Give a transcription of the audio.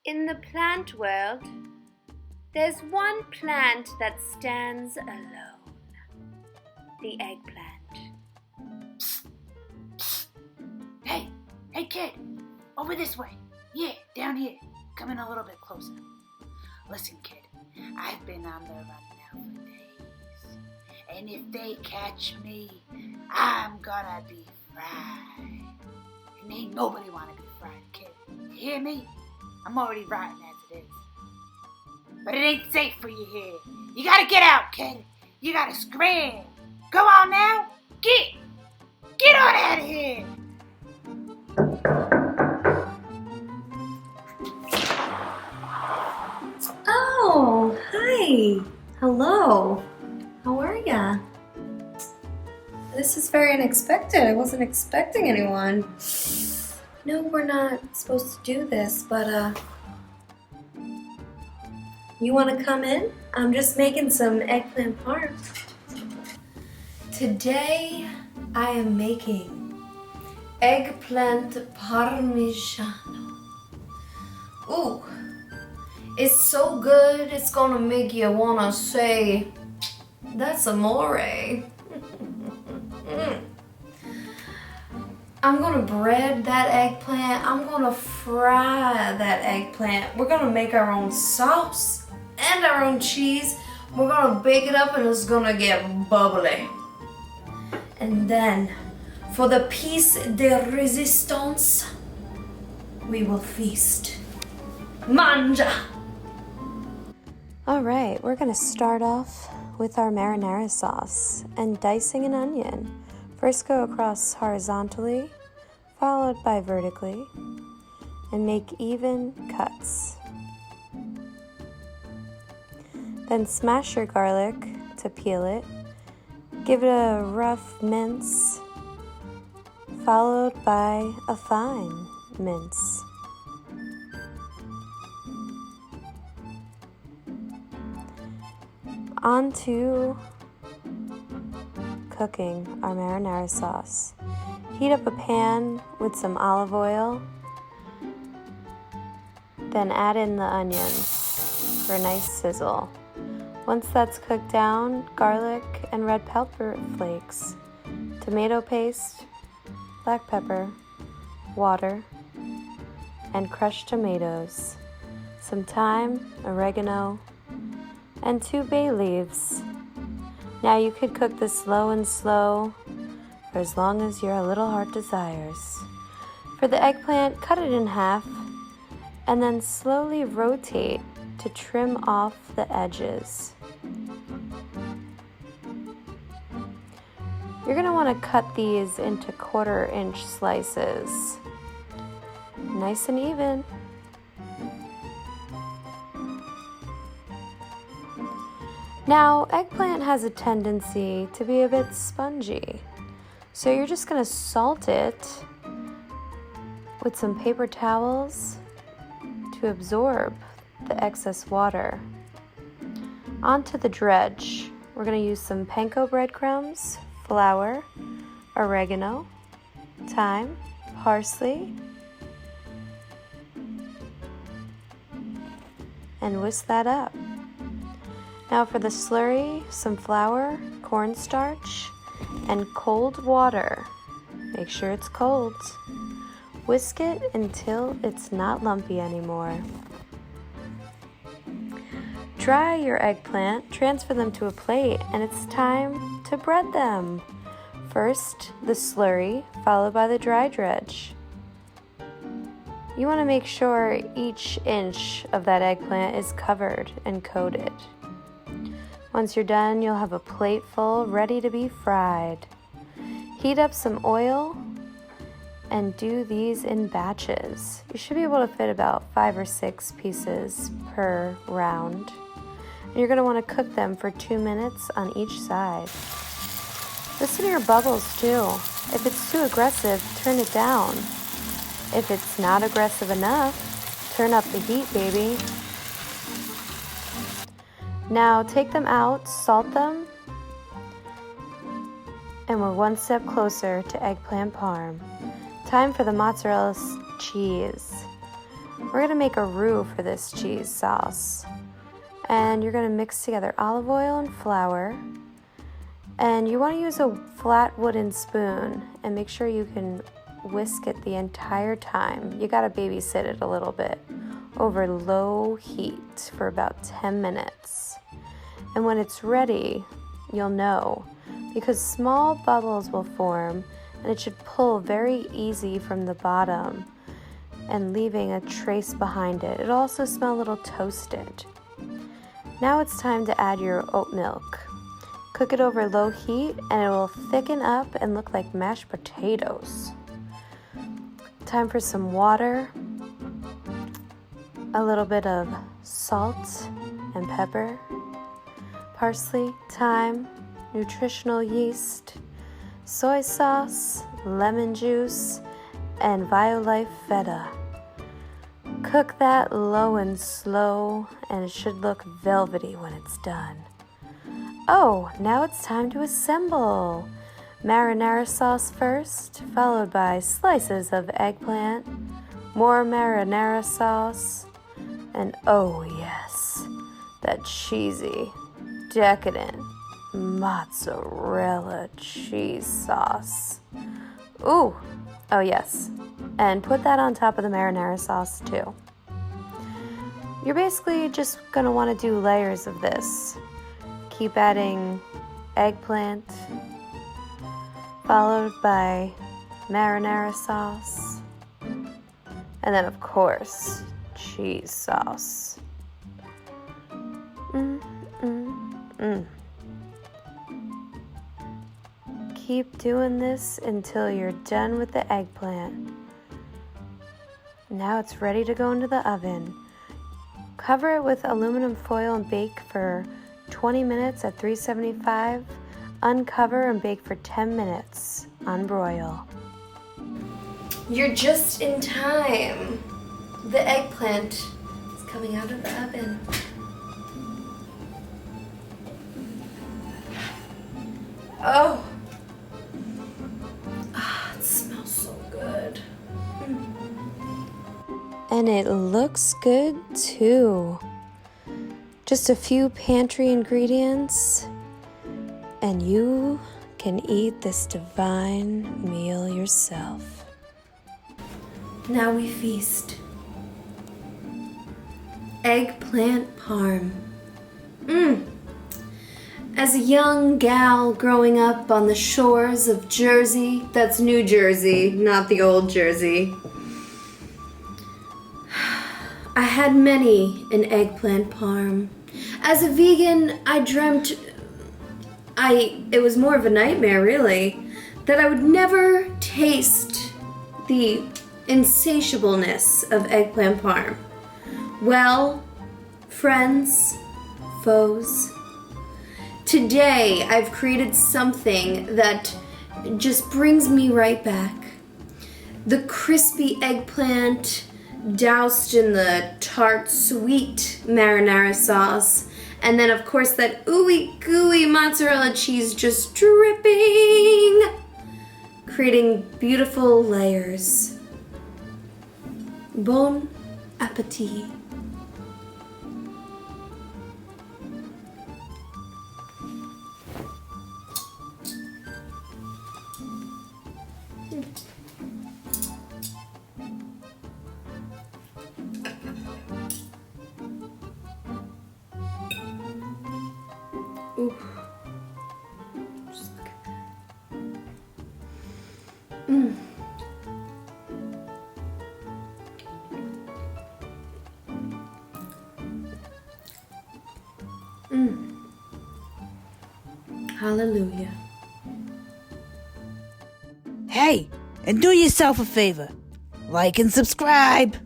In the plant world, there's one plant that stands alone. The eggplant. Psst, psst. Hey kid, over this way. Yeah, down here. Come in a little bit closer. Listen kid, I've been on the run now for days. And if they catch me, I'm gonna be fried. And ain't nobody wanna be fried, kid. You hear me? I'm already rotten as it is. But it ain't safe for you here. You gotta get out, kid. You gotta scram. Go on now. Get on out of here. Oh, hi. Hello. How are ya? This is very unexpected. I wasn't expecting anyone. No, we're not supposed to do this, but you want to come in? I'm just making some eggplant parm. Today, I am making eggplant parmesan. Ooh, it's so good, it's gonna make you wanna say, that's amore. I'm gonna bread that eggplant. I'm gonna fry that eggplant. We're gonna make our own sauce and our own cheese. We're gonna bake it up and it's gonna get bubbly. And then, for the piece de resistance, we will feast. Manja! All right, we're gonna start off with our marinara sauce and dicing an onion. First go across horizontally, followed by vertically, and make even cuts. Then smash your garlic to peel it. Give it a rough mince, followed by a fine mince. On to cooking our marinara sauce. Heat up a pan with some olive oil, then add in the onions for a nice sizzle. Once that's cooked down, garlic and red pepper flakes, tomato paste, black pepper, water, and crushed tomatoes, some thyme, oregano, and 2 bay leaves. Now you could cook this low and slow for as long as your little heart desires. For the eggplant, cut it in half and then slowly rotate to trim off the edges. You're going to want to cut these into 1/4-inch slices. Nice and even. Now, eggplant has a tendency to be a bit spongy, so you're just going to salt it with some paper towels to absorb the excess water. Onto the dredge. We're going to use some panko breadcrumbs, flour, oregano, thyme, parsley, and whisk that up. Now for the slurry, some flour, cornstarch, and cold water. Make sure it's cold. Whisk it until it's not lumpy anymore. Dry your eggplant, transfer them to a plate, and it's time to bread them. First, the slurry, followed by the dry dredge. You want to make sure each inch of that eggplant is covered and coated. Once you're done, you'll have a plate full ready to be fried. Heat up some oil and do these in batches. You should be able to fit about 5 or 6 pieces per round. And you're going to want to cook them for 2 minutes on each side. Listen to your bubbles too. If it's too aggressive, turn it down. If it's not aggressive enough, turn up the heat, baby. Now take them out, salt them, and we're one step closer to eggplant parm. Time for the mozzarella cheese. We're going to make a roux for this cheese sauce. And you're going to mix together olive oil and flour. And you want to use a flat wooden spoon and make sure you can whisk it the entire time. You got to babysit it a little bit over low heat for about 10 minutes. And when it's ready, you'll know because small bubbles will form and it should pull very easy from the bottom and leaving a trace behind it. It'll also smell a little toasted. Now it's time to add your oat milk. Cook it over low heat and it will thicken up and look like mashed potatoes. Time for some water, a little bit of salt and pepper, parsley, thyme, nutritional yeast, soy sauce, lemon juice, and Violife feta. Cook that low and slow, and it should look velvety when it's done. Oh, now it's time to assemble. Marinara sauce first, followed by slices of eggplant, more marinara sauce, and oh yes, that cheesy, decadent mozzarella cheese sauce. Ooh, oh yes, and put that on top of the marinara sauce too. You're basically just gonna want to do layers of this. Keep adding eggplant, followed by marinara sauce, and then of course, cheese sauce. Keep doing this until you're done with the eggplant. Now it's ready to go into the oven. Cover it with aluminum foil and bake for 20 minutes at 375. Uncover and bake for 10 minutes. Unbroil. You're just in time. The eggplant is coming out of the oven. Oh. It smells so good. And it looks good too. Just a few pantry ingredients, and you can eat this divine meal yourself. Now we feast. Eggplant parm. As a young gal growing up on the shores of Jersey, that's New Jersey, not the old Jersey, I had many an eggplant parm. As a vegan, I dreamt, it was more of a nightmare really, that I would never taste the insatiableness of eggplant parm. Well, friends, foes, today I've created something that just brings me right back. The crispy eggplant doused in the tart sweet marinara sauce, and then of course that ooey gooey mozzarella cheese just dripping, creating beautiful layers. Bon appetit. Ooh. Just look at that. Hallelujah. Hey, and do yourself a favor. Like and subscribe.